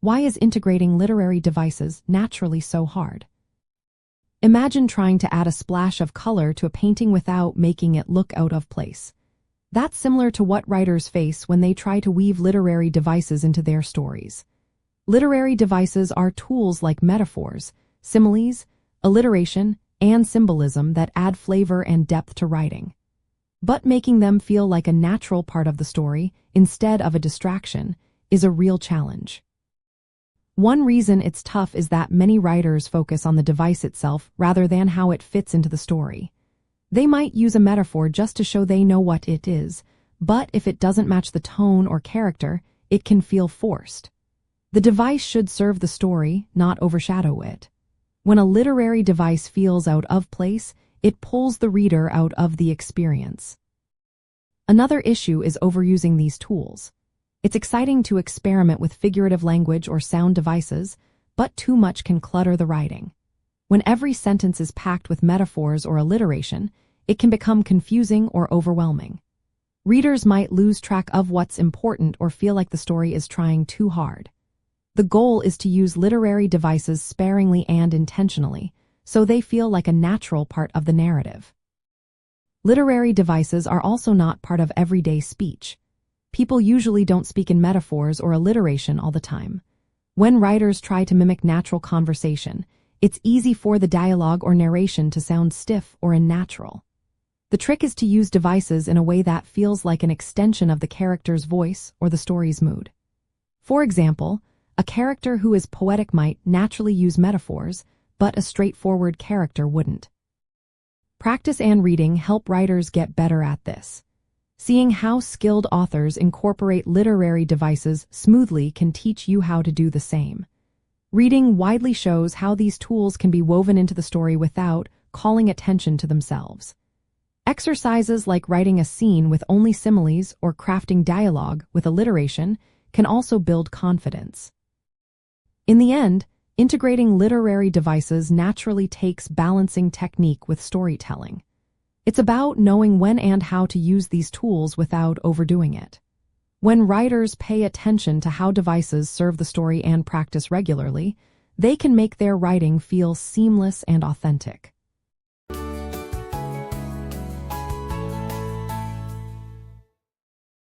Why is integrating literary devices naturally so hard? Imagine trying to add a splash of color to a painting without making it look out of place. That's similar to what writers face when they try to weave literary devices into their stories. Literary devices are tools like metaphors, similes, alliteration, and symbolism that add flavor and depth to writing. But making them feel like a natural part of the story, instead of a distraction, is a real challenge. One reason it's tough is that many writers focus on the device itself rather than how it fits into the story. They might use a metaphor just to show they know what it is, but if it doesn't match the tone or character, it can feel forced. The device should serve the story, not overshadow it. When a literary device feels out of place, it pulls the reader out of the experience. Another issue is overusing these tools. It's exciting to experiment with figurative language or sound devices, but too much can clutter the writing. When every sentence is packed with metaphors or alliteration, it can become confusing or overwhelming. Readers might lose track of what's important or feel like the story is trying too hard. The goal is to use literary devices sparingly and intentionally, so they feel like a natural part of the narrative. Literary devices are also not part of everyday speech. People usually don't speak in metaphors or alliteration all the time. When writers try to mimic natural conversation, it's easy for the dialogue or narration to sound stiff or unnatural. The trick is to use devices in a way that feels like an extension of the character's voice or the story's mood. For example, a character who is poetic might naturally use metaphors, but a straightforward character wouldn't. Practice and reading help writers get better at this. Seeing how skilled authors incorporate literary devices smoothly can teach you how to do the same. Reading widely shows how these tools can be woven into the story without calling attention to themselves. Exercises like writing a scene with only similes or crafting dialogue with alliteration can also build confidence. In the end, integrating literary devices naturally takes balancing technique with storytelling. It's about knowing when and how to use these tools without overdoing it. When writers pay attention to how devices serve the story and practice regularly, they can make their writing feel seamless and authentic.